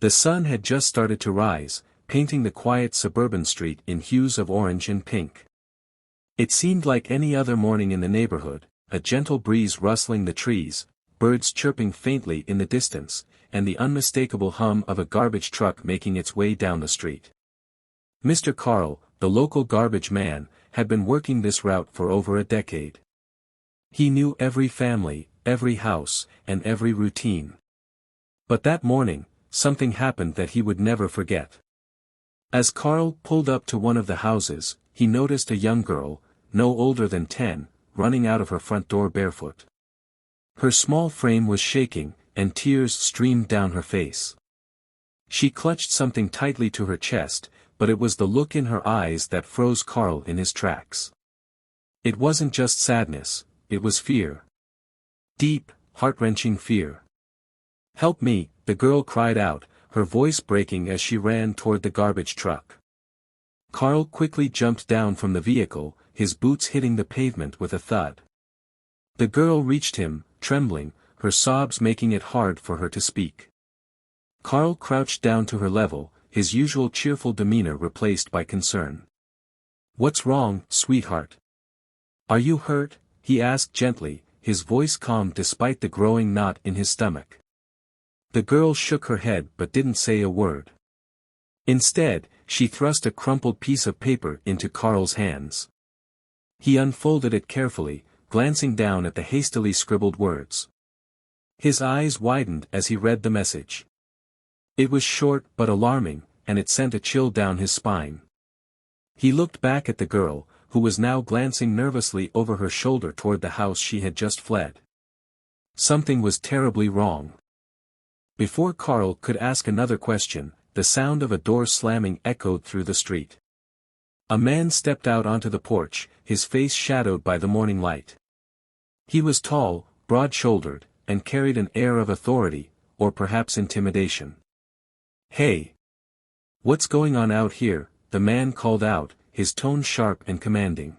The sun had just started to rise, painting the quiet suburban street in hues of orange and pink. It seemed like any other morning in the neighborhood, a gentle breeze rustling the trees, birds chirping faintly in the distance, and the unmistakable hum of a garbage truck making its way down the street. Mr. Carl, the local garbage man, had been working this route for over a decade. He knew every family, every house, and every routine. But that morning, something happened that he would never forget. As Carl pulled up to one of the houses, he noticed a young girl, no older than 10, running out of her front door barefoot. Her small frame was shaking, and tears streamed down her face. She clutched something tightly to her chest, but it was the look in her eyes that froze Carl in his tracks. It wasn't just sadness, it was fear. Deep, heart-wrenching fear. "Help me," the girl cried out, her voice breaking as she ran toward the garbage truck. Carl quickly jumped down from the vehicle, his boots hitting the pavement with a thud. The girl reached him, trembling, her sobs making it hard for her to speak. Carl crouched down to her level, his usual cheerful demeanor replaced by concern. "What's wrong, sweetheart? Are you hurt?" he asked gently, his voice calm despite the growing knot in his stomach. The girl shook her head but didn't say a word. Instead, she thrust a crumpled piece of paper into Carl's hands. He unfolded it carefully, glancing down at the hastily scribbled words. His eyes widened as he read the message. It was short but alarming, and it sent a chill down his spine. He looked back at the girl, who was now glancing nervously over her shoulder toward the house she had just fled. Something was terribly wrong. Before Carl could ask another question, the sound of a door slamming echoed through the street. A man stepped out onto the porch, his face shadowed by the morning light. He was tall, broad-shouldered, and carried an air of authority, or perhaps intimidation. "Hey! What's going on out here?" the man called out, his tone sharp and commanding.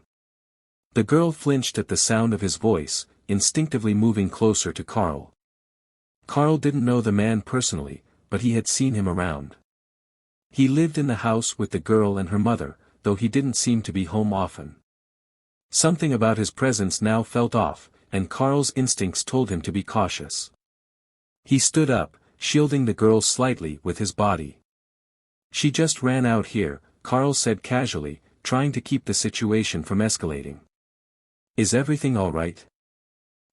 The girl flinched at the sound of his voice, instinctively moving closer to Carl. Carl didn't know the man personally, but he had seen him around. He lived in the house with the girl and her mother, though he didn't seem to be home often. Something about his presence now felt off, and Carl's instincts told him to be cautious. He stood up, shielding the girl slightly with his body. "She just ran out here," Carl said casually, trying to keep the situation from escalating. "Is everything all right?"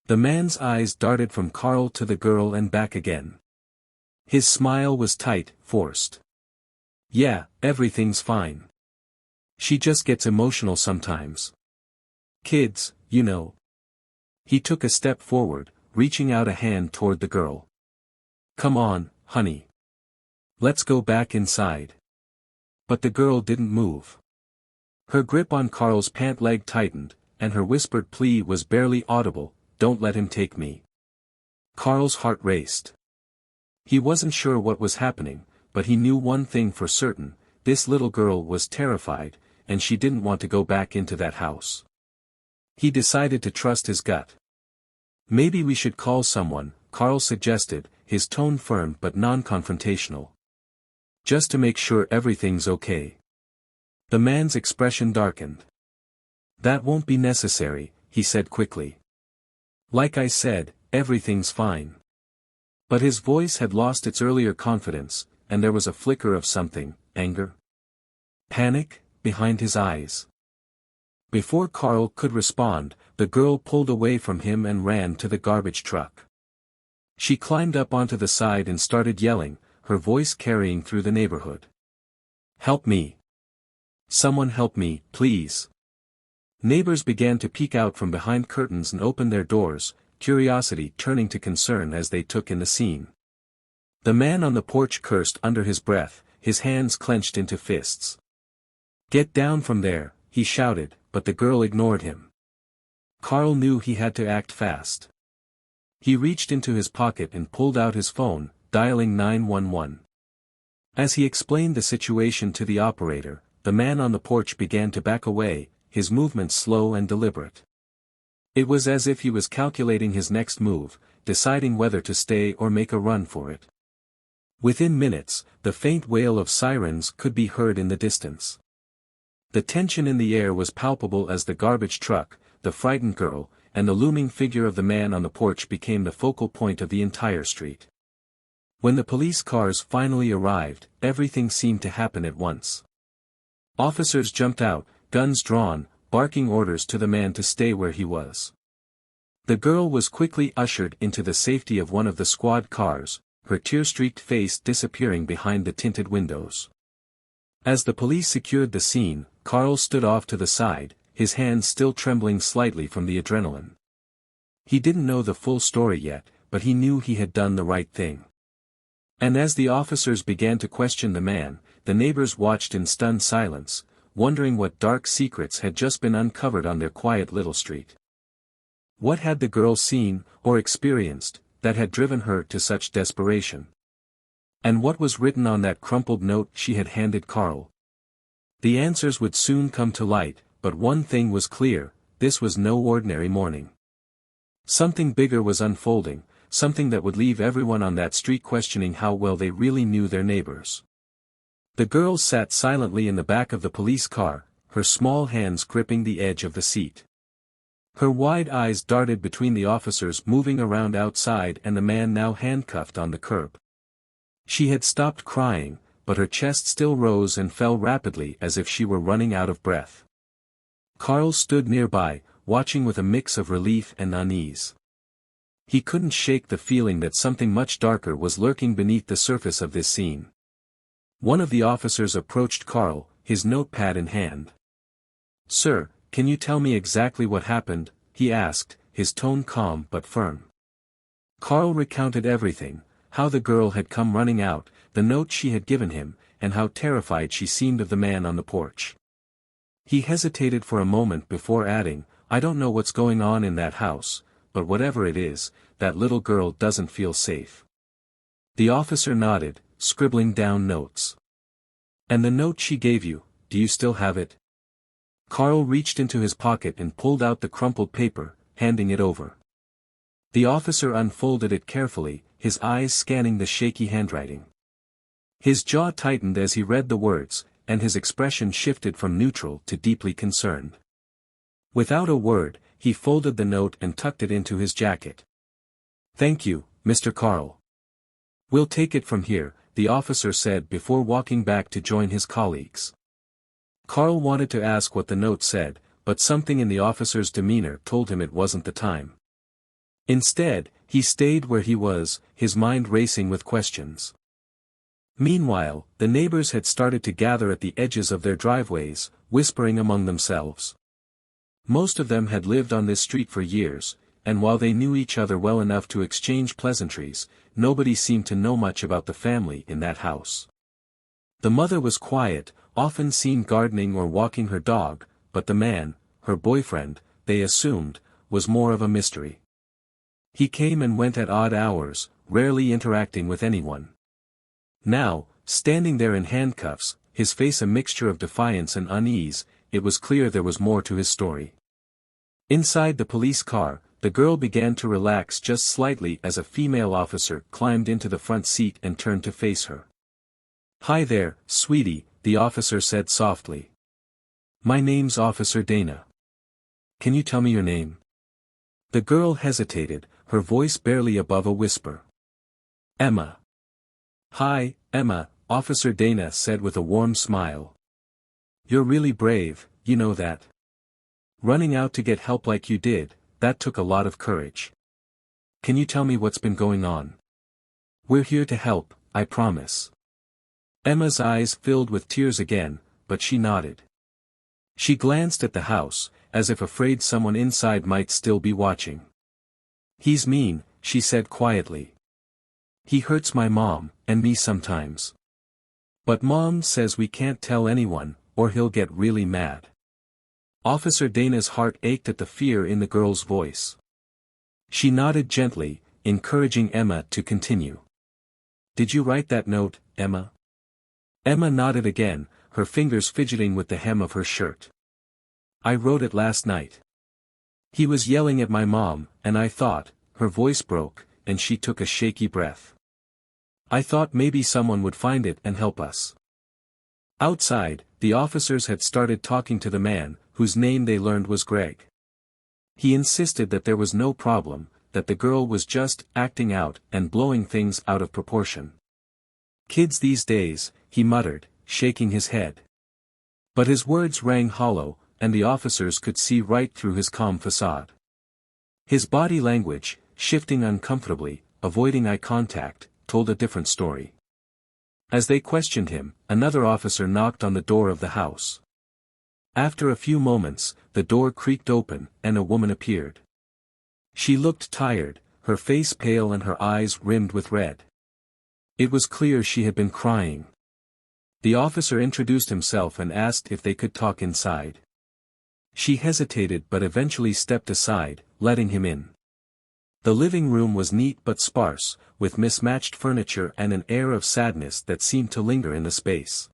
The man's eyes darted from Carl to the girl and back again. His smile was tight, forced. "Yeah, everything's fine. She just gets emotional sometimes. Kids, you know." He took a step forward, reaching out a hand toward the girl. "Come on, honey. Let's go back inside." But the girl didn't move. Her grip on Carl's pant leg tightened, and her whispered plea was barely audible, "Don't let him take me." Carl's heart raced. He wasn't sure what was happening, but he knew one thing for certain: this little girl was terrified, and she didn't want to go back into that house. He decided to trust his gut. "Maybe we should call someone," Carl suggested, his tone firm but non-confrontational. "Just to make sure everything's okay." The man's expression darkened. "That won't be necessary," he said quickly. "Like I said, everything's fine." But his voice had lost its earlier confidence, and there was a flicker of something, anger, panic, behind his eyes. Before Carl could respond, the girl pulled away from him and ran to the garbage truck. She climbed up onto the side and started yelling, her voice carrying through the neighborhood. "Help me! Someone help me, please!" Neighbors began to peek out from behind curtains and open their doors, curiosity turning to concern as they took in the scene. The man on the porch cursed under his breath, his hands clenched into fists. "Get down from there," he shouted, but the girl ignored him. Carl knew he had to act fast. He reached into his pocket and pulled out his phone, dialing 911. As he explained the situation to the operator, the man on the porch began to back away, his movements slow and deliberate. It was as if he was calculating his next move, deciding whether to stay or make a run for it. Within minutes, the faint wail of sirens could be heard in the distance. The tension in the air was palpable as the garbage truck, the frightened girl, and the looming figure of the man on the porch became the focal point of the entire street. When the police cars finally arrived, everything seemed to happen at once. Officers jumped out, guns drawn, barking orders to the man to stay where he was. The girl was quickly ushered into the safety of one of the squad cars, her tear-streaked face disappearing behind the tinted windows. As the police secured the scene, Carl stood off to the side, his hands still trembling slightly from the adrenaline. He didn't know the full story yet, but he knew he had done the right thing. And as the officers began to question the man, the neighbors watched in stunned silence, wondering what dark secrets had just been uncovered on their quiet little street. What had the girl seen, or experienced, that had driven her to such desperation? And what was written on that crumpled note she had handed Carl? The answers would soon come to light, but one thing was clear: this was no ordinary morning. Something bigger was unfolding, something that would leave everyone on that street questioning how well they really knew their neighbors. The girl sat silently in the back of the police car, her small hands gripping the edge of the seat. Her wide eyes darted between the officers moving around outside and the man now handcuffed on the curb. She had stopped crying, but her chest still rose and fell rapidly as if she were running out of breath. Carl stood nearby, watching with a mix of relief and unease. He couldn't shake the feeling that something much darker was lurking beneath the surface of this scene. One of the officers approached Carl, his notepad in hand. "Sir, can you tell me exactly what happened?" he asked, his tone calm but firm. Carl recounted everything: how the girl had come running out, the note she had given him, and how terrified she seemed of the man on the porch. He hesitated for a moment before adding, "I don't know what's going on in that house, but whatever it is, that little girl doesn't feel safe." The officer nodded, scribbling down notes. "And the note she gave you, do you still have it?" Carl reached into his pocket and pulled out the crumpled paper, handing it over. The officer unfolded it carefully, his eyes scanning the shaky handwriting. His jaw tightened as he read the words, and his expression shifted from neutral to deeply concerned. Without a word, he folded the note and tucked it into his jacket. "Thank you, Mr. Carl. We'll take it from here," the officer said before walking back to join his colleagues. Carl wanted to ask what the note said, but something in the officer's demeanor told him it wasn't the time. Instead, he stayed where he was, his mind racing with questions. Meanwhile, the neighbors had started to gather at the edges of their driveways, whispering among themselves. Most of them had lived on this street for years, and while they knew each other well enough to exchange pleasantries, nobody seemed to know much about the family in that house. The mother was quiet, often seen gardening or walking her dog, but the man, her boyfriend, they assumed, was more of a mystery. He came and went at odd hours, rarely interacting with anyone. Now, standing there in handcuffs, his face a mixture of defiance and unease, it was clear there was more to his story. Inside the police car, the girl began to relax just slightly as a female officer climbed into the front seat and turned to face her. "Hi there, sweetie," the officer said softly. "My name's Officer Dana. Can you tell me your name?" The girl hesitated, her voice barely above a whisper. "Emma." "Hi, Emma," Officer Dana said with a warm smile. "You're really brave, you know that. Running out to get help like you did, that took a lot of courage. Can you tell me what's been going on? We're here to help, I promise." Emma's eyes filled with tears again, but she nodded. She glanced at the house, as if afraid someone inside might still be watching. "He's mean," she said quietly. "He hurts my mom, and me sometimes. But Mom says we can't tell anyone, or he'll get really mad." Officer Dana's heart ached at the fear in the girl's voice. She nodded gently, encouraging Emma to continue. "Did you write that note, Emma?" Emma nodded again, her fingers fidgeting with the hem of her shirt. "I wrote it last night. He was yelling at my mom, and I thought," her voice broke, and she took a shaky breath. I thought maybe someone would find it and help us." Outside, the officers had started talking to the man, whose name they learned was Greg. He insisted that there was no problem, that the girl was just acting out and blowing things out of proportion. "Kids these days," he muttered, shaking his head. But his words rang hollow, and the officers could see right through his calm facade. His body language, shifting uncomfortably, avoiding eye contact, told a different story. As they questioned him, another officer knocked on the door of the house. After a few moments, the door creaked open, and a woman appeared. She looked tired, her face pale and her eyes rimmed with red. It was clear she had been crying. The officer introduced himself and asked if they could talk inside. She hesitated but eventually stepped aside, letting him in. The living room was neat but sparse, with mismatched furniture and an air of sadness that seemed to linger in the space.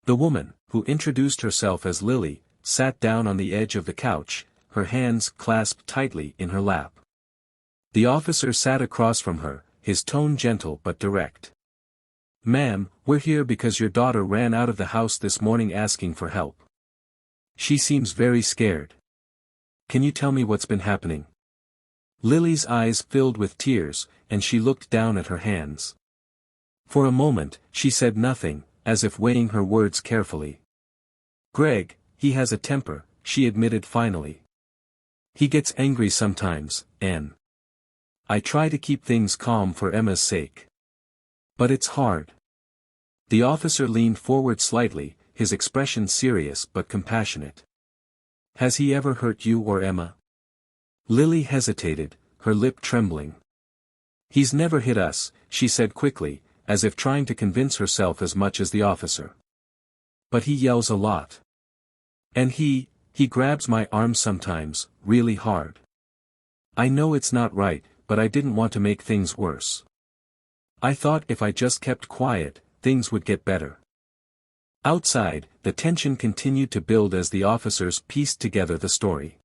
The woman, who introduced herself as Lily, sat down on the edge of the couch, her hands clasped tightly in her lap. The officer sat across from her, his tone gentle but direct. "Ma'am, we're here because your daughter ran out of the house this morning asking for help. She seems very scared. Can you tell me what's been happening?" Lily's eyes filled with tears, and she looked down at her hands. For a moment, she said nothing, as if weighing her words carefully. "Greg, he has a temper," she admitted finally. "He gets angry sometimes, and I try to keep things calm for Emma's sake. But it's hard." The officer leaned forward slightly, his expression serious but compassionate. "Has he ever hurt you or Emma?" Lily hesitated, her lip trembling. "He's never hit us," she said quickly, as if trying to convince herself as much as the officer. "But he yells a lot. And he grabs my arm sometimes, really hard. I know it's not right, but I didn't want to make things worse. I thought if I just kept quiet, things would get better." Outside, the tension continued to build as the officers pieced together the story.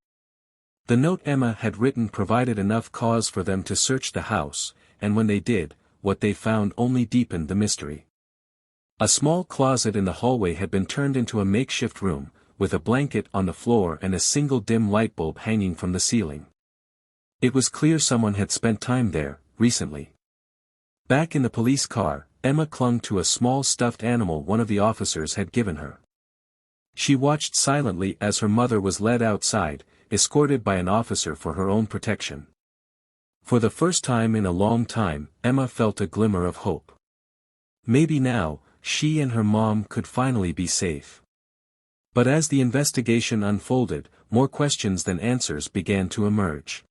The note Emma had written provided enough cause for them to search the house, and when they did, what they found only deepened the mystery. A small closet in the hallway had been turned into a makeshift room, with a blanket on the floor and a single dim light bulb hanging from the ceiling. It was clear someone had spent time there, recently. Back in the police car, Emma clung to a small stuffed animal one of the officers had given her. She watched silently as her mother was led outside, escorted by an officer for her own protection. For the first time in a long time, Emma felt a glimmer of hope. Maybe now, she and her mom could finally be safe. But as the investigation unfolded, more questions than answers began to emerge.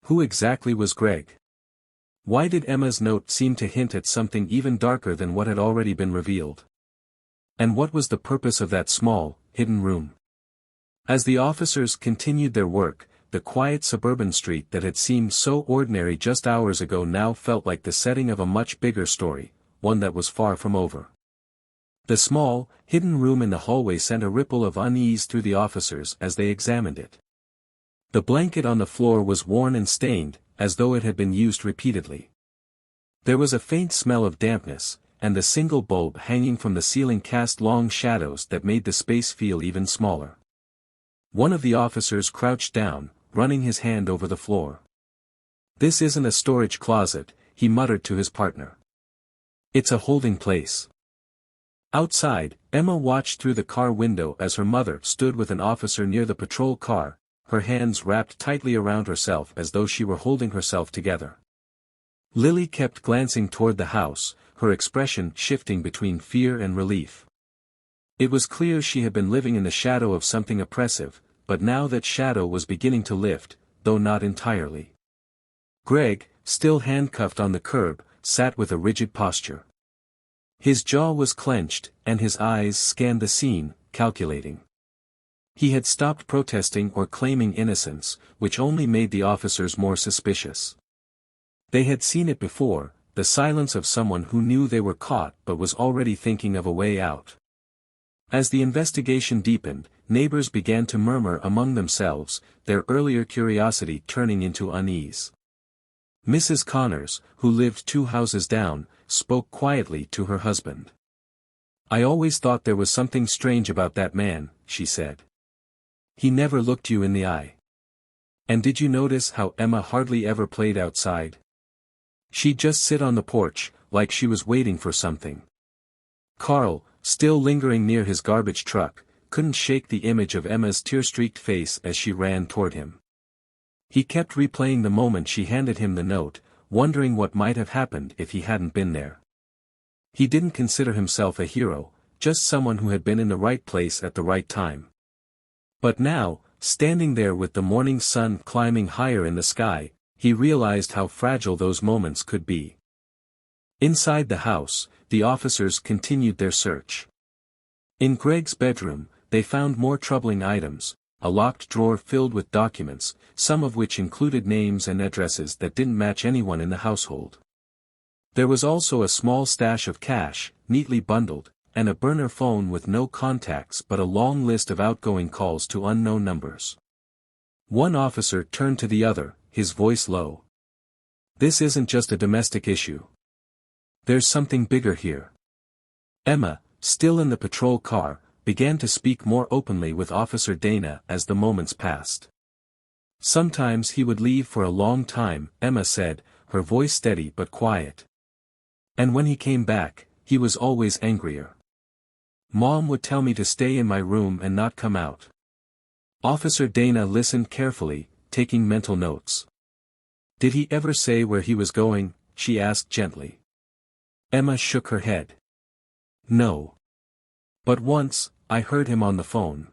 Who exactly was Greg? Why did Emma's note seem to hint at something even darker than what had already been revealed? And what was the purpose of that small, hidden room? As the officers continued their work, the quiet suburban street that had seemed so ordinary just hours ago now felt like the setting of a much bigger story, one that was far from over. The small, hidden room in the hallway sent a ripple of unease through the officers as they examined it. The blanket on the floor was worn and stained, as though it had been used repeatedly. There was a faint smell of dampness, and the single bulb hanging from the ceiling cast long shadows that made the space feel even smaller. One of the officers crouched down, running his hand over the floor. "This isn't a storage closet," he muttered to his partner. "It's a holding place." Outside, Emma watched through the car window as her mother stood with an officer near the patrol car, her hands wrapped tightly around herself as though she were holding herself together. Lily kept glancing toward the house, her expression shifting between fear and relief. It was clear she had been living in the shadow of something oppressive, but now that shadow was beginning to lift, though not entirely. Greg, still handcuffed on the curb, sat with a rigid posture. His jaw was clenched, and his eyes scanned the scene, calculating. He had stopped protesting or claiming innocence, which only made the officers more suspicious. They had seen it before, the silence of someone who knew they were caught but was already thinking of a way out. As the investigation deepened, neighbors began to murmur among themselves, their earlier curiosity turning into unease. Mrs. Connors, who lived 2 houses down, spoke quietly to her husband. "I always thought there was something strange about that man," she said. "He never looked you in the eye. And did you notice how Emma hardly ever played outside? She'd just sit on the porch, like she was waiting for something." Carl, still lingering near his garbage truck, couldn't shake the image of Emma's tear-streaked face as she ran toward him. He kept replaying the moment she handed him the note, wondering what might have happened if he hadn't been there. He didn't consider himself a hero, just someone who had been in the right place at the right time. But now, standing there with the morning sun climbing higher in the sky, he realized how fragile those moments could be. Inside the house, the officers continued their search. In Greg's bedroom, they found more troubling items, a locked drawer filled with documents, some of which included names and addresses that didn't match anyone in the household. There was also a small stash of cash, neatly bundled, and a burner phone with no contacts but a long list of outgoing calls to unknown numbers. One officer turned to the other, his voice low. "This isn't just a domestic issue. There's something bigger here." Emma, still in the patrol car, began to speak more openly with Officer Dana as the moments passed. "Sometimes he would leave for a long time," Emma said, her voice steady but quiet. "And when he came back, he was always angrier. Mom would tell me to stay in my room and not come out." Officer Dana listened carefully, taking mental notes. "Did he ever say where he was going?" she asked gently. Emma shook her head. "No. But once, I heard him on the phone.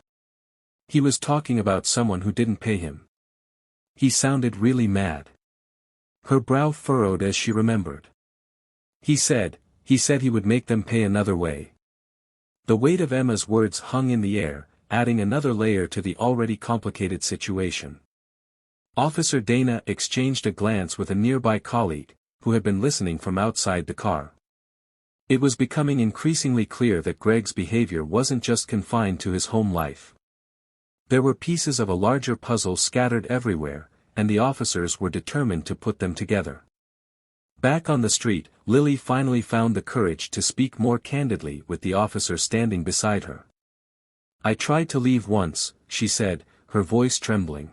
He was talking about someone who didn't pay him. He sounded really mad." Her brow furrowed as she remembered. He said he would make them pay another way." The weight of Emma's words hung in the air, adding another layer to the already complicated situation. Officer Dana exchanged a glance with a nearby colleague, who had been listening from outside the car. It was becoming increasingly clear that Greg's behavior wasn't just confined to his home life. There were pieces of a larger puzzle scattered everywhere, and the officers were determined to put them together. Back on the street, Lily finally found the courage to speak more candidly with the officer standing beside her. "I tried to leave once," she said, her voice trembling.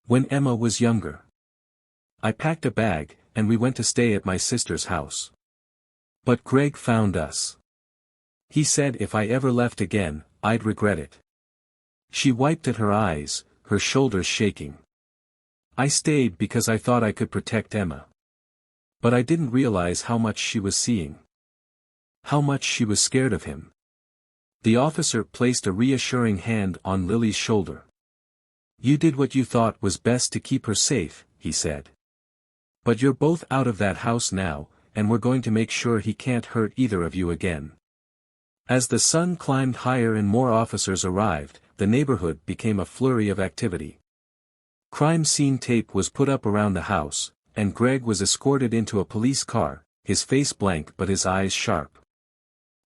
"When Emma was younger. I packed a bag, and we went to stay at my sister's house. But Greg found us. He said if I ever left again, I'd regret it." She wiped at her eyes, her shoulders shaking. "I stayed because I thought I could protect Emma. But I didn't realize how much she was seeing. How much she was scared of him." The officer placed a reassuring hand on Lily's shoulder. "You did what you thought was best to keep her safe," he said. "But you're both out of that house now, and we're going to make sure he can't hurt either of you again." As the sun climbed higher and more officers arrived, the neighborhood became a flurry of activity. Crime scene tape was put up around the house, and Greg was escorted into a police car, his face blank but his eyes sharp.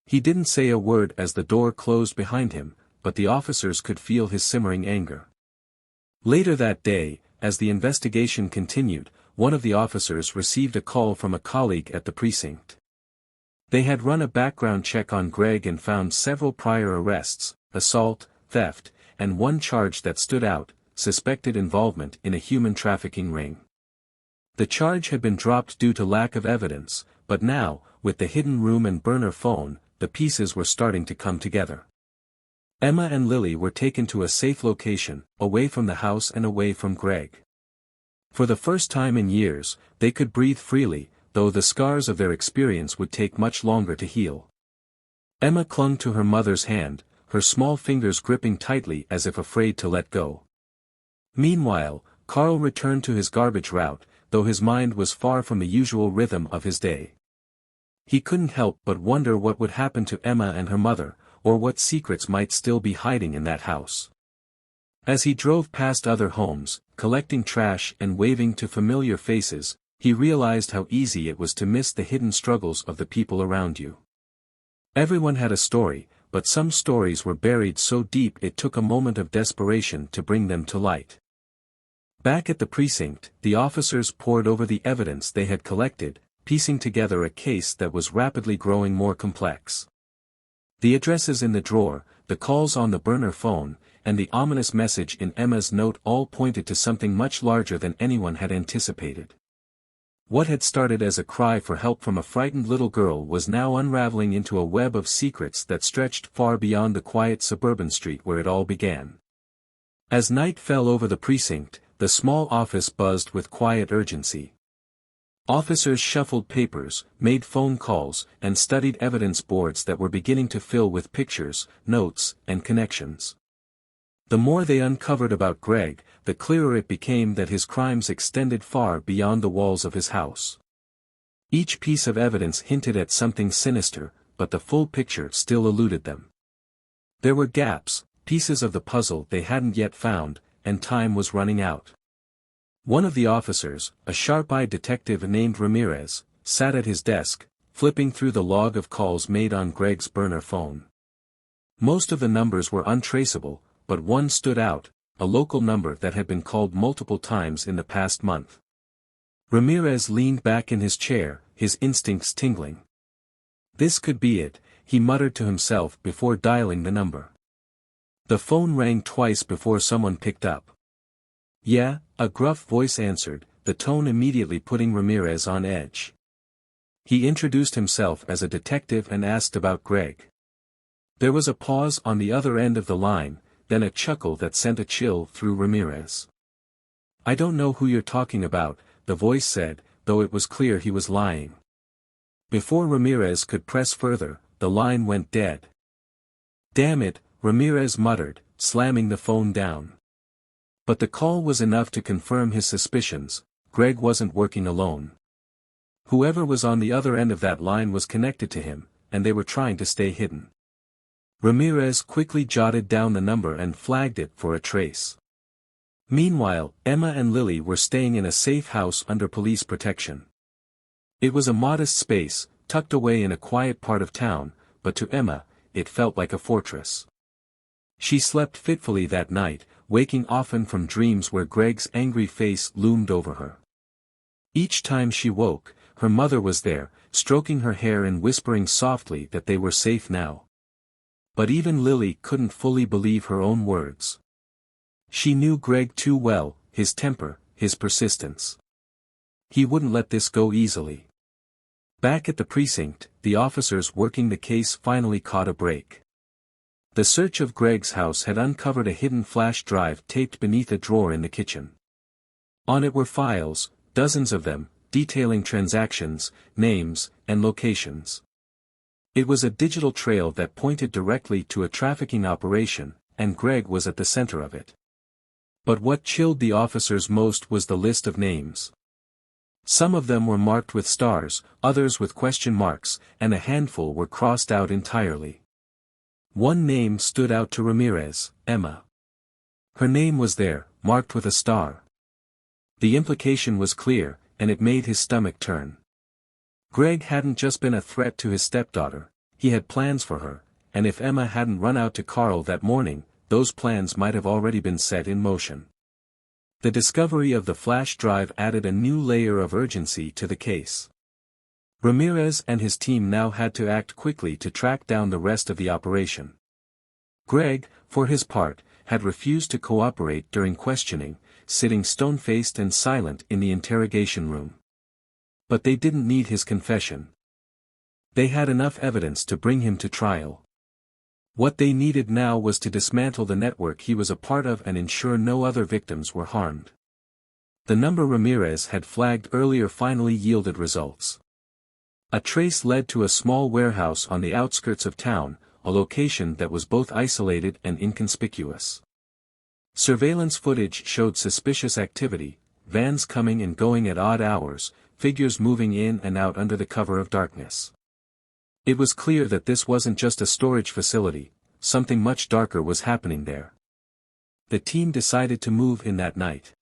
He didn't say a word as the door closed behind him, but the officers could feel his simmering anger. Later that day, as the investigation continued, one of the officers received a call from a colleague at the precinct. They had run a background check on Greg and found several prior arrests, assault, theft, and one charge that stood out, suspected involvement in a human trafficking ring. The charge had been dropped due to lack of evidence, but now, with the hidden room and burner phone, the pieces were starting to come together. Emma and Lily were taken to a safe location, away from the house and away from Greg. For the first time in years, they could breathe freely, though the scars of their experience would take much longer to heal. Emma clung to her mother's hand, her small fingers gripping tightly as if afraid to let go. Meanwhile, Carl returned to his garbage route, though his mind was far from the usual rhythm of his day. He couldn't help but wonder what would happen to Emma and her mother, or what secrets might still be hiding in that house. As he drove past other homes, collecting trash and waving to familiar faces, he realized how easy it was to miss the hidden struggles of the people around you. Everyone had a story, but some stories were buried so deep it took a moment of desperation to bring them to light. Back at the precinct, the officers pored over the evidence they had collected, piecing together a case that was rapidly growing more complex. The addresses in the drawer, the calls on the burner phone, and the ominous message in Emma's note all pointed to something much larger than anyone had anticipated. What had started as a cry for help from a frightened little girl was now unraveling into a web of secrets that stretched far beyond the quiet suburban street where it all began. As night fell over the precinct, the small office buzzed with quiet urgency. Officers shuffled papers, made phone calls, and studied evidence boards that were beginning to fill with pictures, notes, and connections. The more they uncovered about Greg, the clearer it became that his crimes extended far beyond the walls of his house. Each piece of evidence hinted at something sinister, but the full picture still eluded them. There were gaps, pieces of the puzzle they hadn't yet found, and time was running out. One of the officers, a sharp-eyed detective named Ramirez, sat at his desk, flipping through the log of calls made on Greg's burner phone. Most of the numbers were untraceable, but one stood out, a local number that had been called multiple times in the past month. Ramirez leaned back in his chair, his instincts tingling. This could be it, he muttered to himself before dialing the number. The phone rang twice before someone picked up. "Yeah," a gruff voice answered, the tone immediately putting Ramirez on edge. He introduced himself as a detective and asked about Greg. There was a pause on the other end of the line, then a chuckle that sent a chill through Ramirez. "I don't know who you're talking about," the voice said, though it was clear he was lying. Before Ramirez could press further, the line went dead. "Damn it," Ramirez muttered, slamming the phone down. But the call was enough to confirm his suspicions. Greg wasn't working alone. Whoever was on the other end of that line was connected to him, and they were trying to stay hidden. Ramirez quickly jotted down the number and flagged it for a trace. Meanwhile, Emma and Lily were staying in a safe house under police protection. It was a modest space, tucked away in a quiet part of town, but to Emma, it felt like a fortress. She slept fitfully that night, waking often from dreams where Greg's angry face loomed over her. Each time she woke, her mother was there, stroking her hair and whispering softly that they were safe now. But even Lily couldn't fully believe her own words. She knew Greg too well, his temper, his persistence. He wouldn't let this go easily. Back at the precinct, the officers working the case finally caught a break. The search of Greg's house had uncovered a hidden flash drive taped beneath a drawer in the kitchen. On it were files, dozens of them, detailing transactions, names, and locations. It was a digital trail that pointed directly to a trafficking operation, and Greg was at the center of it. But what chilled the officers most was the list of names. Some of them were marked with stars, others with question marks, and a handful were crossed out entirely. One name stood out to Ramirez, Emma. Her name was there, marked with a star. The implication was clear, and it made his stomach turn. Greg hadn't just been a threat to his stepdaughter, he had plans for her, and if Emma hadn't run out to Carl that morning, those plans might have already been set in motion. The discovery of the flash drive added a new layer of urgency to the case. Ramirez and his team now had to act quickly to track down the rest of the operation. Greg, for his part, had refused to cooperate during questioning, sitting stone-faced and silent in the interrogation room. But they didn't need his confession. They had enough evidence to bring him to trial. What they needed now was to dismantle the network he was a part of and ensure no other victims were harmed. The number Ramirez had flagged earlier finally yielded results. A trace led to a small warehouse on the outskirts of town, a location that was both isolated and inconspicuous. Surveillance footage showed suspicious activity, vans coming and going at odd hours, figures moving in and out under the cover of darkness. It was clear that this wasn't just a storage facility, something much darker was happening there. The team decided to move in that night.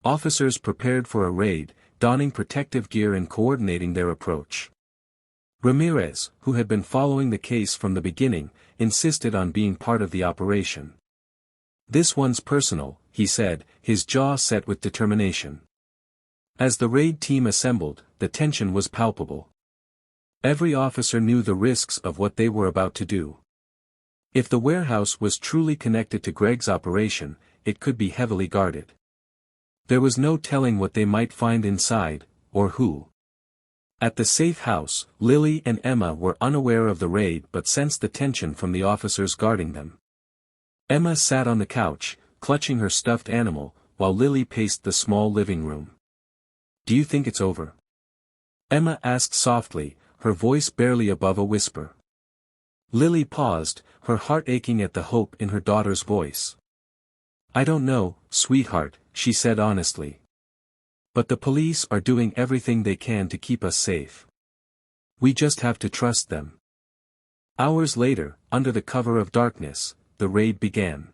Officers prepared for a raid, donning protective gear and coordinating their approach. Ramirez, who had been following the case from the beginning, insisted on being part of the operation. "This one's personal," he said, his jaw set with determination. As the raid team assembled, the tension was palpable. Every officer knew the risks of what they were about to do. If the warehouse was truly connected to Greg's operation, it could be heavily guarded. There was no telling what they might find inside, or who. At the safe house, Lily and Emma were unaware of the raid but sensed the tension from the officers guarding them. Emma sat on the couch, clutching her stuffed animal, while Lily paced the small living room. "Do you think it's over?" Emma asked softly, her voice barely above a whisper. Lily paused, her heart aching at the hope in her daughter's voice. "I don't know, sweetheart," she said honestly. "But the police are doing everything they can to keep us safe. We just have to trust them." Hours later, under the cover of darkness, the raid began.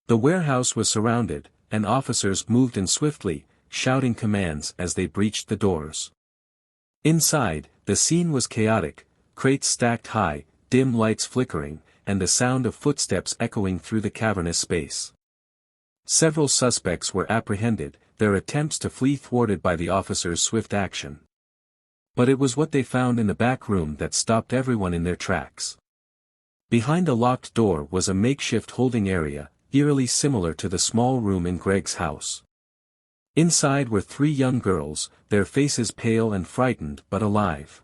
The warehouse was surrounded, and officers moved in swiftly, shouting commands as they breached the doors. Inside, the scene was chaotic, crates stacked high, dim lights flickering, and the sound of footsteps echoing through the cavernous space. Several suspects were apprehended, their attempts to flee thwarted by the officers' swift action. But it was what they found in the back room that stopped everyone in their tracks. Behind a locked door was a makeshift holding area, eerily similar to the small room in Greg's house. Inside were 3 young girls, their faces pale and frightened but alive.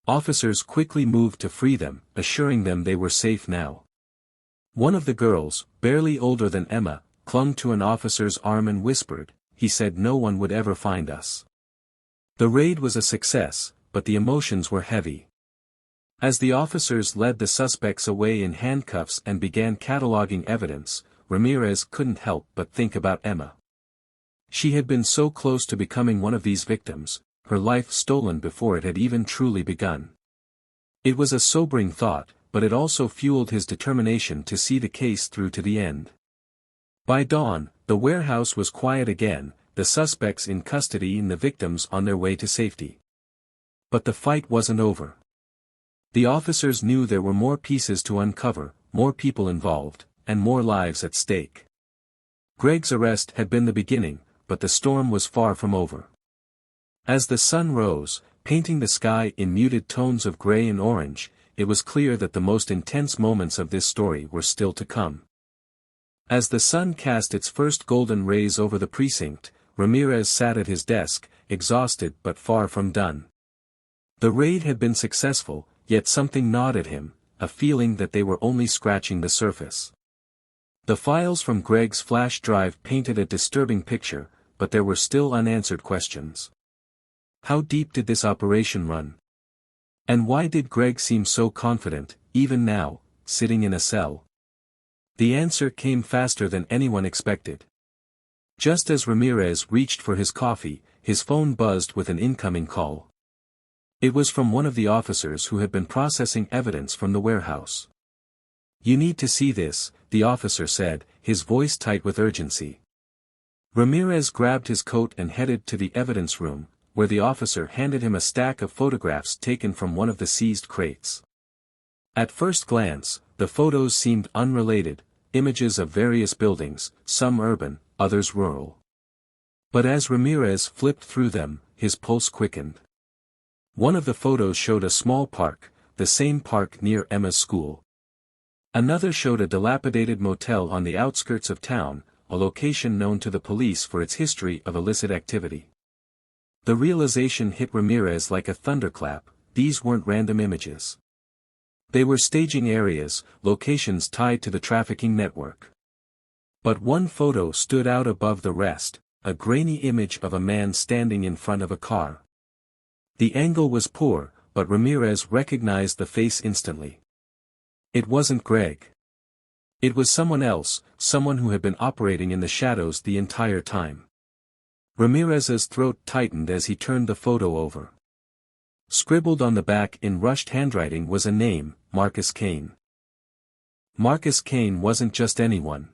Officers quickly moved to free them, assuring them they were safe now. One of the girls, barely older than Emma, clung to an officer's arm and whispered, "He said no one would ever find us." The raid was a success, but the emotions were heavy. As the officers led the suspects away in handcuffs and began cataloging evidence, Ramirez couldn't help but think about Emma. She had been so close to becoming one of these victims, her life stolen before it had even truly begun. It was a sobering thought, but it also fueled his determination to see the case through to the end. By dawn, the warehouse was quiet again, the suspects in custody and the victims on their way to safety. But the fight wasn't over. The officers knew there were more pieces to uncover, more people involved, and more lives at stake. Greg's arrest had been the beginning, but the storm was far from over. As the sun rose, painting the sky in muted tones of gray and orange, it was clear that the most intense moments of this story were still to come. As the sun cast its first golden rays over the precinct, Ramirez sat at his desk, exhausted but far from done. The raid had been successful, yet something gnawed at him, a feeling that they were only scratching the surface. The files from Greg's flash drive painted a disturbing picture, but there were still unanswered questions. How deep did this operation run? And why did Greg seem so confident, even now, sitting in a cell? The answer came faster than anyone expected. Just as Ramirez reached for his coffee, his phone buzzed with an incoming call. It was from one of the officers who had been processing evidence from the warehouse. "You need to see this," the officer said, his voice tight with urgency. Ramirez grabbed his coat and headed to the evidence room, where the officer handed him a stack of photographs taken from one of the seized crates. At first glance, the photos seemed unrelated, images of various buildings, some urban, others rural. But as Ramirez flipped through them, his pulse quickened. One of the photos showed a small park, the same park near Emma's school. Another showed a dilapidated motel on the outskirts of town, a location known to the police for its history of illicit activity. The realization hit Ramirez like a thunderclap, these weren't random images. They were staging areas, locations tied to the trafficking network. But one photo stood out above the rest, a grainy image of a man standing in front of a car. The angle was poor, but Ramirez recognized the face instantly. It wasn't Greg. It was someone else, someone who had been operating in the shadows the entire time. Ramirez's throat tightened as he turned the photo over. Scribbled on the back in rushed handwriting was a name, Marcus Kane. Marcus Kane wasn't just anyone.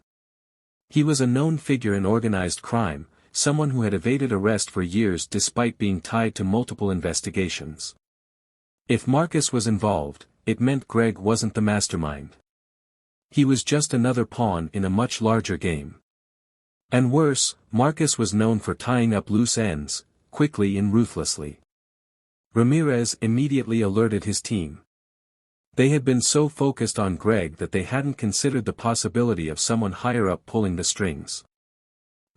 He was a known figure in organized crime, someone who had evaded arrest for years despite being tied to multiple investigations. If Marcus was involved, it meant Greg wasn't the mastermind. He was just another pawn in a much larger game. And worse, Marcus was known for tying up loose ends, quickly and ruthlessly. Ramirez immediately alerted his team. They had been so focused on Greg that they hadn't considered the possibility of someone higher up pulling the strings.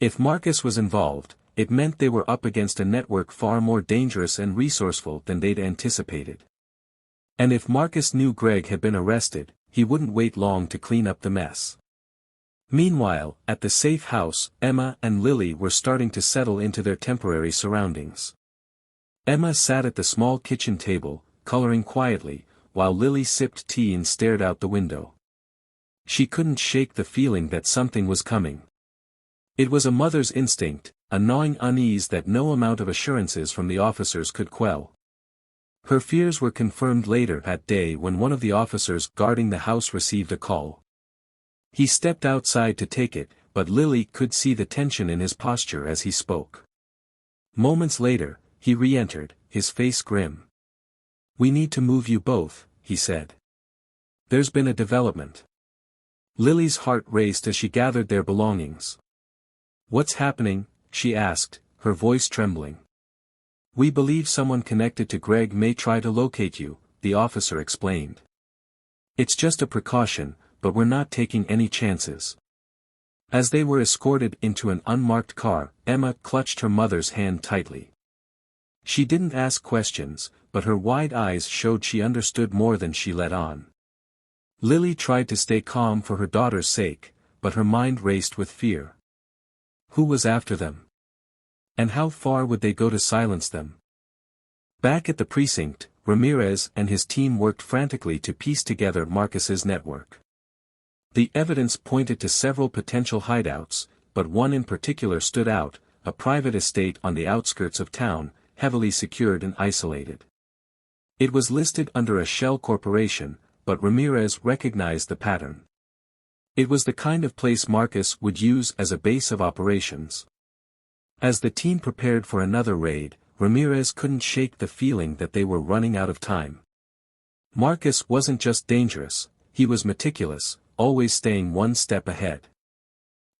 If Marcus was involved, it meant they were up against a network far more dangerous and resourceful than they'd anticipated. And if Marcus knew Greg had been arrested, he wouldn't wait long to clean up the mess. Meanwhile, at the safe house, Emma and Lily were starting to settle into their temporary surroundings. Emma sat at the small kitchen table, coloring quietly, while Lily sipped tea and stared out the window. She couldn't shake the feeling that something was coming. It was a mother's instinct, a gnawing unease that no amount of assurances from the officers could quell. Her fears were confirmed later that day when one of the officers guarding the house received a call. He stepped outside to take it, but Lily could see the tension in his posture as he spoke. Moments later, he re-entered, his face grim. "We need to move you both," he said. "There's been a development." Lily's heart raced as she gathered their belongings. "What's happening?" she asked, her voice trembling. "We believe someone connected to Greg may try to locate you," the officer explained. "It's just a precaution, but we're not taking any chances." As they were escorted into an unmarked car, Emma clutched her mother's hand tightly. She didn't ask questions, but her wide eyes showed she understood more than she let on. Lily tried to stay calm for her daughter's sake, but her mind raced with fear. Who was after them? And how far would they go to silence them? Back at the precinct, Ramirez and his team worked frantically to piece together Marcus's network. The evidence pointed to several potential hideouts, but one in particular stood out, a private estate on the outskirts of town, heavily secured and isolated. It was listed under a shell corporation, but Ramirez recognized the pattern. It was the kind of place Marcus would use as a base of operations. As the team prepared for another raid, Ramirez couldn't shake the feeling that they were running out of time. Marcus wasn't just dangerous, he was meticulous, always staying one step ahead.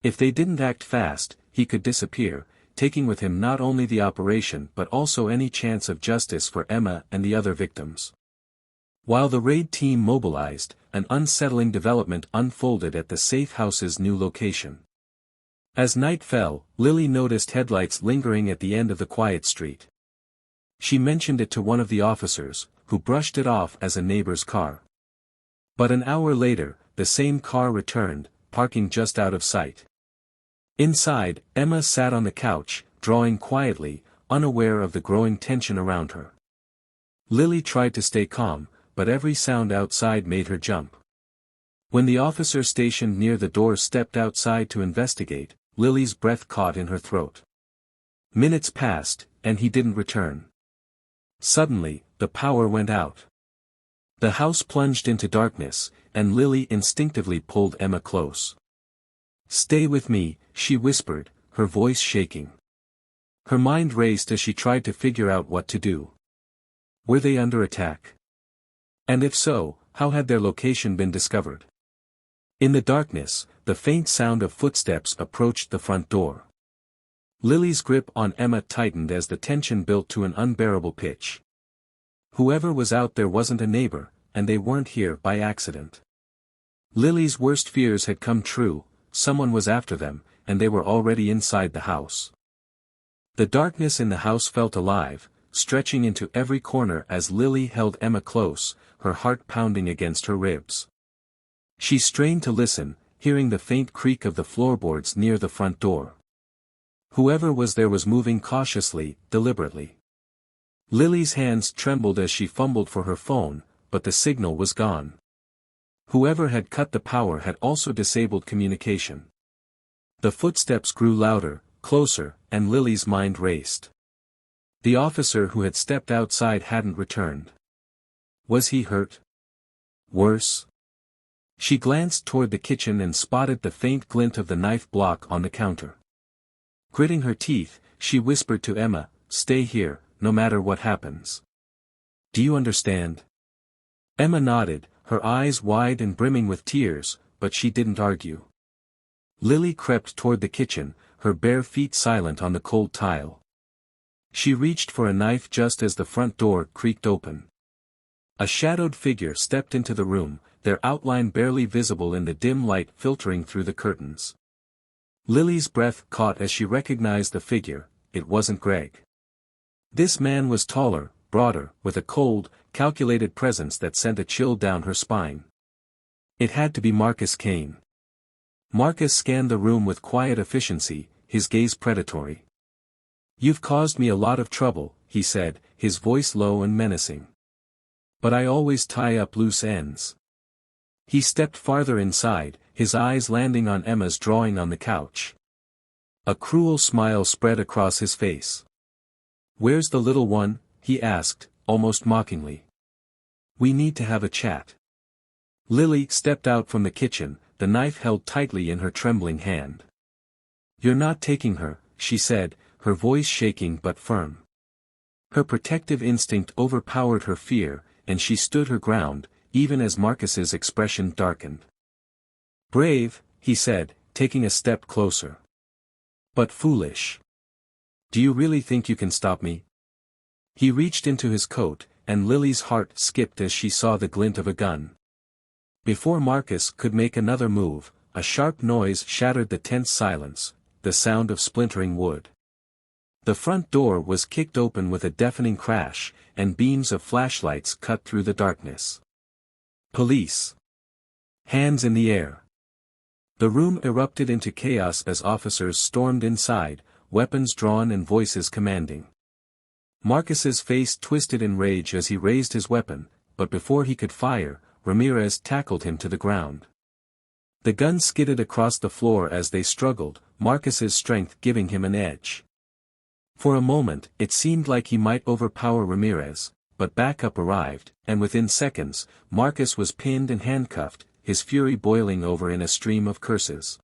If they didn't act fast, he could disappear, taking with him not only the operation but also any chance of justice for Emma and the other victims. While the raid team mobilized, an unsettling development unfolded at the safe house's new location. As night fell, Lily noticed headlights lingering at the end of the quiet street. She mentioned it to one of the officers, who brushed it off as a neighbor's car. But an hour later, the same car returned, parking just out of sight. Inside, Emma sat on the couch, drawing quietly, unaware of the growing tension around her. Lily tried to stay calm, but every sound outside made her jump. When the officer stationed near the door stepped outside to investigate, Lily's breath caught in her throat. Minutes passed, and he didn't return. Suddenly, the power went out. The house plunged into darkness, and Lily instinctively pulled Emma close. "Stay with me," she whispered, her voice shaking. Her mind raced as she tried to figure out what to do. Were they under attack? And if so, how had their location been discovered? In the darkness, the faint sound of footsteps approached the front door. Lily's grip on Emma tightened as the tension built to an unbearable pitch. Whoever was out there wasn't a neighbor, and they weren't here by accident. Lily's worst fears had come true, someone was after them, and they were already inside the house. The darkness in the house felt alive, stretching into every corner as Lily held Emma close, her heart pounding against her ribs. She strained to listen, hearing the faint creak of the floorboards near the front door. Whoever was there was moving cautiously, deliberately. Lily's hands trembled as she fumbled for her phone, but the signal was gone. Whoever had cut the power had also disabled communication. The footsteps grew louder, closer, and Lily's mind raced. The officer who had stepped outside hadn't returned. Was he hurt? Worse? She glanced toward the kitchen and spotted the faint glint of the knife block on the counter. Gritting her teeth, she whispered to Emma, "Stay here, no matter what happens. Do you understand?" Emma nodded, her eyes wide and brimming with tears, but she didn't argue. Lily crept toward the kitchen, her bare feet silent on the cold tile. She reached for a knife just as the front door creaked open. A shadowed figure stepped into the room, their outline barely visible in the dim light filtering through the curtains. Lily's breath caught as she recognized the figure. It wasn't Greg. This man was taller, broader, with a cold, calculated presence that sent a chill down her spine. It had to be Marcus Kane. Marcus scanned the room with quiet efficiency, his gaze predatory. "You've caused me a lot of trouble," he said, his voice low and menacing. "But I always tie up loose ends." He stepped farther inside, his eyes landing on Emma's drawing on the couch. A cruel smile spread across his face. "Where's the little one?" he asked, almost mockingly. "We need to have a chat." Lily stepped out from the kitchen, the knife held tightly in her trembling hand. "You're not taking her," she said, her voice shaking but firm. Her protective instinct overpowered her fear, and she stood her ground, even as Marcus's expression darkened. "Brave," he said, taking a step closer. "But foolish. Do you really think you can stop me?" He reached into his coat, and Lily's heart skipped as she saw the glint of a gun. Before Marcus could make another move, a sharp noise shattered the tense silence, the sound of splintering wood. The front door was kicked open with a deafening crash, and beams of flashlights cut through the darkness. "Police!" Hands in the air. The room erupted into chaos as officers stormed inside, weapons drawn and voices commanding. Marcus's face twisted in rage as he raised his weapon, but before he could fire, Ramirez tackled him to the ground. The gun skidded across the floor as they struggled, Marcus's strength giving him an edge. For a moment, it seemed like he might overpower Ramirez, but backup arrived, and within seconds, Marcus was pinned and handcuffed, his fury boiling over in a stream of curses.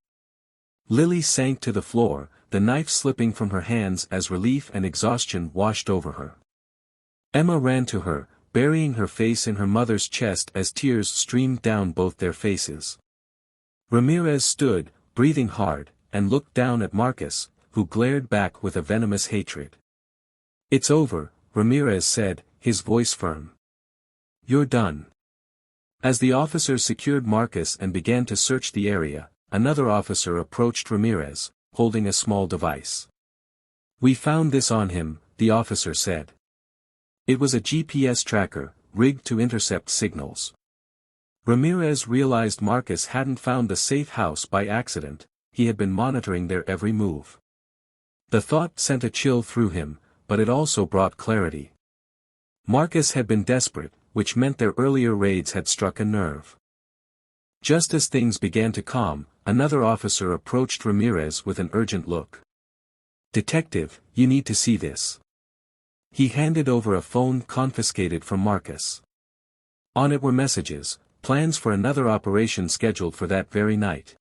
Lily sank to the floor, the knife slipping from her hands as relief and exhaustion washed over her. Emma ran to her, burying her face in her mother's chest as tears streamed down both their faces. Ramirez stood, breathing hard, and looked down at Marcus, who glared back with a venomous hatred. "It's over," Ramirez said, his voice firm. "You're done." As the officers secured Marcus and began to search the area, another officer approached Ramirez, holding a small device. "We found this on him," the officer said. It was a GPS tracker, rigged to intercept signals. Ramirez realized Marcus hadn't found the safe house by accident, he had been monitoring their every move. The thought sent a chill through him, but it also brought clarity. Marcus had been desperate, which meant their earlier raids had struck a nerve. Just as things began to calm, another officer approached Ramirez with an urgent look. "Detective, you need to see this." He handed over a phone confiscated from Marcus. On it were messages, plans for another operation scheduled for that very night.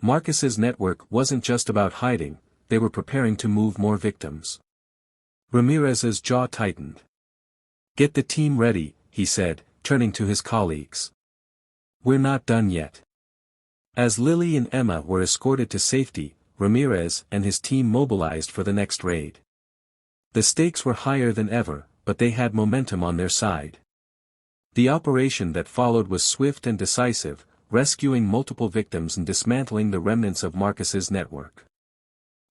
Marcus's network wasn't just about hiding, they were preparing to move more victims. Ramirez's jaw tightened. "Get the team ready," he said, turning to his colleagues. "We're not done yet." As Lily and Emma were escorted to safety, Ramirez and his team mobilized for the next raid. The stakes were higher than ever, but they had momentum on their side. The operation that followed was swift and decisive, rescuing multiple victims and dismantling the remnants of Marcus's network.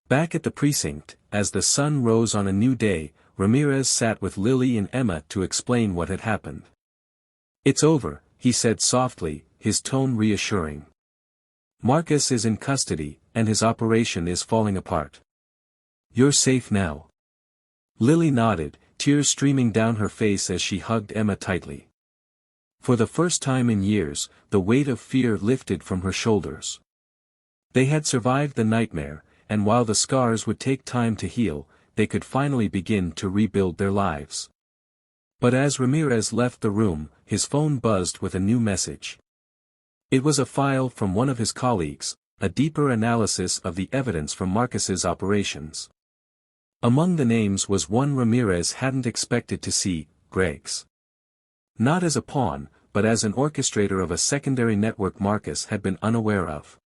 Back at the precinct, as the sun rose on a new day, Ramirez sat with Lily and Emma to explain what had happened. "It's over," he said softly, his tone reassuring. "Marcus is in custody, and his operation is falling apart. You're safe now." Lily nodded, tears streaming down her face as she hugged Emma tightly. For the first time in years, the weight of fear lifted from her shoulders. They had survived the nightmare, and while the scars would take time to heal, they could finally begin to rebuild their lives. But as Ramirez left the room, his phone buzzed with a new message. It was a file from one of his colleagues, a deeper analysis of the evidence from Marcus's operations. Among the names was one Ramirez hadn't expected to see, Greg's. Not as a pawn, but as an orchestrator of a secondary network Marcus had been unaware of.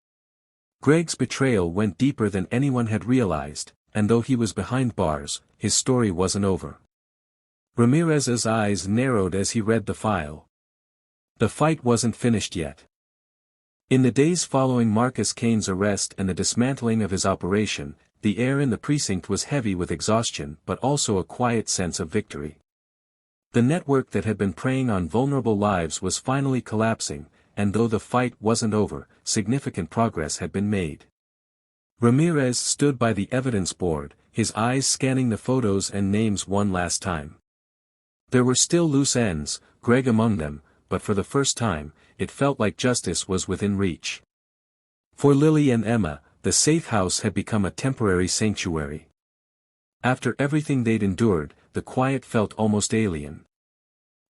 Greg's betrayal went deeper than anyone had realized, and though he was behind bars, his story wasn't over. Ramirez's eyes narrowed as he read the file. The fight wasn't finished yet. In the days following Marcus Kane's arrest and the dismantling of his operation, the air in the precinct was heavy with exhaustion but also a quiet sense of victory. The network that had been preying on vulnerable lives was finally collapsing, and though the fight wasn't over, significant progress had been made. Ramirez stood by the evidence board, his eyes scanning the photos and names one last time. There were still loose ends, Greg among them, but for the first time, it felt like justice was within reach. For Lily and Emma, the safe house had become a temporary sanctuary. After everything they'd endured, the quiet felt almost alien.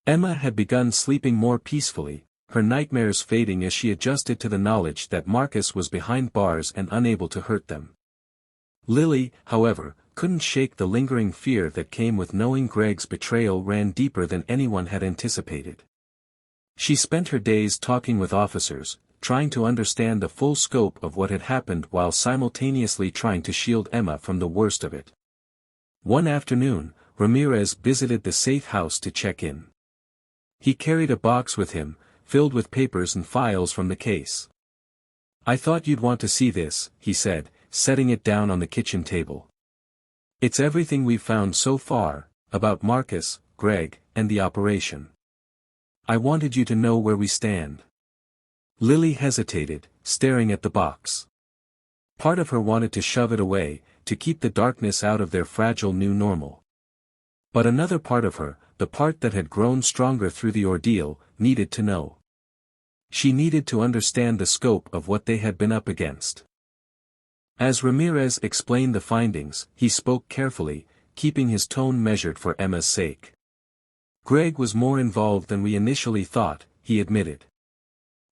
Emma had begun sleeping more peacefully, her nightmares fading as she adjusted to the knowledge that Marcus was behind bars and unable to hurt them. Lily, however, couldn't shake the lingering fear that came with knowing Greg's betrayal ran deeper than anyone had anticipated. She spent her days talking with officers, trying to understand the full scope of what had happened while simultaneously trying to shield Emma from the worst of it. One afternoon, Ramirez visited the safe house to check in. He carried a box with him, filled with papers and files from the case. "I thought you'd want to see this," he said, setting it down on the kitchen table. "It's everything we've found so far, about Marcus, Greg, and the operation. I wanted you to know where we stand." Lily hesitated, staring at the box. Part of her wanted to shove it away, to keep the darkness out of their fragile new normal. But another part of her, the part that had grown stronger through the ordeal, needed to know. She needed to understand the scope of what they had been up against. As Ramirez explained the findings, he spoke carefully, keeping his tone measured for Emma's sake. "Greg was more involved than we initially thought," he admitted.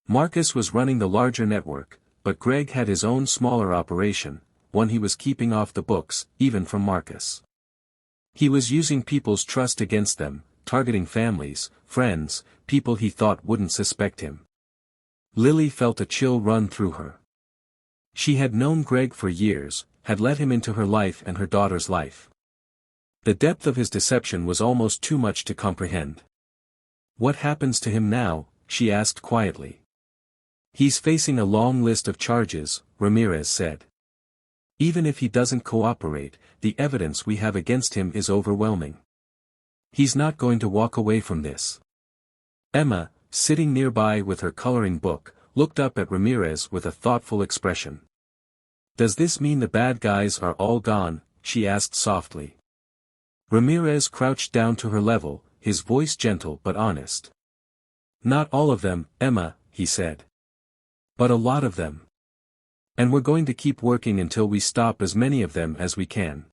"Marcus was running the larger network, but Greg had his own smaller operation, one he was keeping off the books, even from Marcus. He was using people's trust against them, targeting families, friends, people he thought wouldn't suspect him." Lily felt a chill run through her. She had known Greg for years, had let him into her life and her daughter's life. The depth of his deception was almost too much to comprehend. "What happens to him now?" she asked quietly. "He's facing a long list of charges," Ramirez said. "Even if he doesn't cooperate, the evidence we have against him is overwhelming. He's not going to walk away from this." Emma, sitting nearby with her coloring book, looked up at Ramirez with a thoughtful expression. "Does this mean the bad guys are all gone?" she asked softly. Ramirez crouched down to her level, his voice gentle but honest. "Not all of them, Emma," he said. "But a lot of them. And we're going to keep working until we stop as many of them as we can.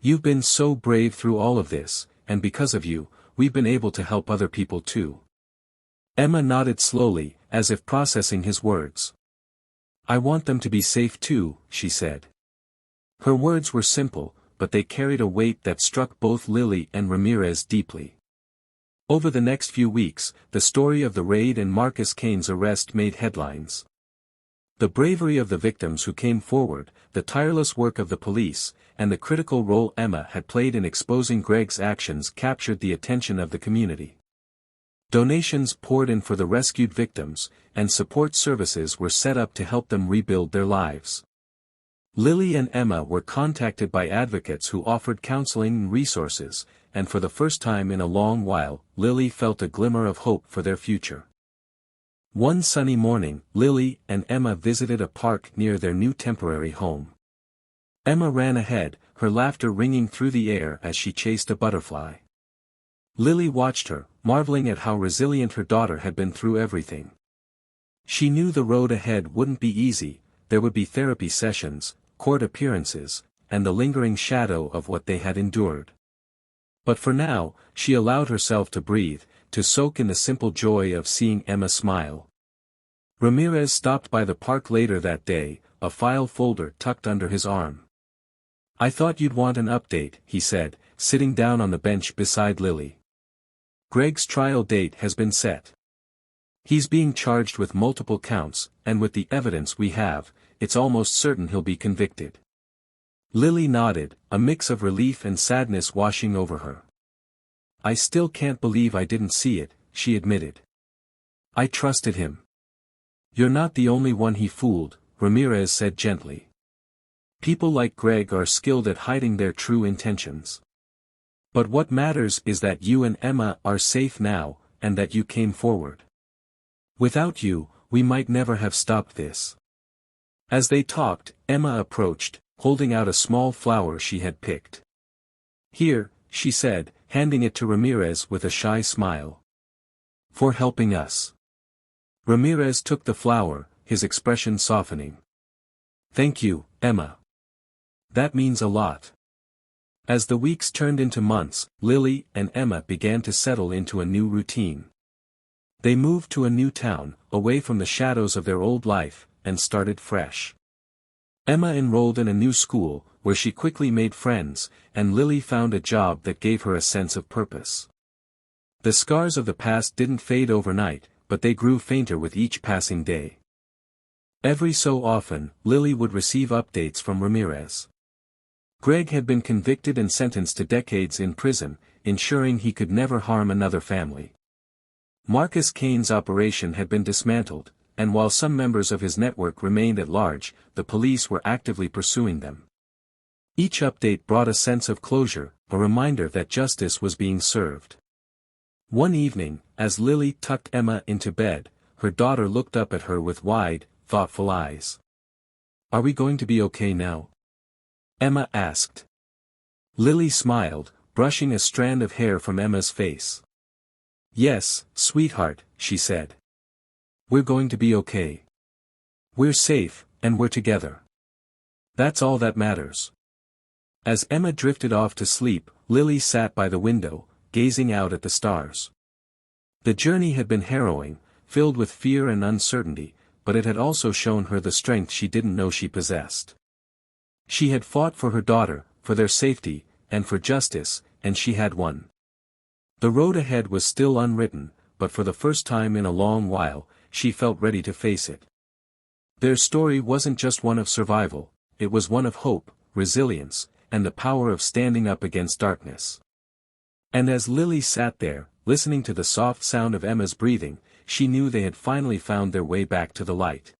You've been so brave through all of this, and because of you, we've been able to help other people too." Emma nodded slowly, as if processing his words. "I want them to be safe too," she said. Her words were simple, but they carried a weight that struck both Lily and Ramirez deeply. Over the next few weeks, the story of the raid and Marcus Kane's arrest made headlines. The bravery of the victims who came forward, the tireless work of the police, and the critical role Emma had played in exposing Greg's actions captured the attention of the community. Donations poured in for the rescued victims, and support services were set up to help them rebuild their lives. Lily and Emma were contacted by advocates who offered counseling and resources, and for the first time in a long while, Lily felt a glimmer of hope for their future. One sunny morning, Lily and Emma visited a park near their new temporary home. Emma ran ahead, her laughter ringing through the air as she chased a butterfly. Lily watched her, marveling at how resilient her daughter had been through everything. She knew the road ahead wouldn't be easy, there would be therapy sessions, court appearances, and the lingering shadow of what they had endured. But for now, she allowed herself to breathe, to soak in the simple joy of seeing Emma smile. Ramirez stopped by the park later that day, a file folder tucked under his arm. "I thought you'd want an update," he said, sitting down on the bench beside Lily. "Greg's trial date has been set. He's being charged with multiple counts, and with the evidence we have, it's almost certain he'll be convicted. Lily nodded, a mix of relief and sadness washing over her. I still can't believe I didn't see it, she admitted. I trusted him. You're not the only one he fooled, Ramirez said gently. People like Greg are skilled at hiding their true intentions. But what matters is that you and Emma are safe now, and that you came forward. Without you, we might never have stopped this. As they talked, Emma approached, holding out a small flower she had picked. Here, she said, handing it to Ramirez with a shy smile. For helping us. Ramirez took the flower, his expression softening. Thank you, Emma. That means a lot. As the weeks turned into months, Lily and Emma began to settle into a new routine. They moved to a new town, away from the shadows of their old life, and started fresh. Emma enrolled in a new school, where she quickly made friends, and Lily found a job that gave her a sense of purpose. The scars of the past didn't fade overnight, but they grew fainter with each passing day. Every so often, Lily would receive updates from Ramirez. Greg had been convicted and sentenced to decades in prison, ensuring he could never harm another family. Marcus Kane's operation had been dismantled, and while some members of his network remained at large, the police were actively pursuing them. Each update brought a sense of closure, a reminder that justice was being served. One evening, as Lily tucked Emma into bed, her daughter looked up at her with wide, thoughtful eyes. Are we going to be okay now? Emma asked. Lily smiled, brushing a strand of hair from Emma's face. Yes, sweetheart, she said. We're going to be okay. We're safe, and we're together. That's all that matters. As Emma drifted off to sleep, Lily sat by the window, gazing out at the stars. The journey had been harrowing, filled with fear and uncertainty, but it had also shown her the strength she didn't know she possessed. She had fought for her daughter, for their safety, and for justice, and she had won. The road ahead was still unwritten, but for the first time in a long while, she felt ready to face it. Their story wasn't just one of survival, it was one of hope, resilience, and the power of standing up against darkness. And as Lily sat there, listening to the soft sound of Emma's breathing, she knew they had finally found their way back to the light.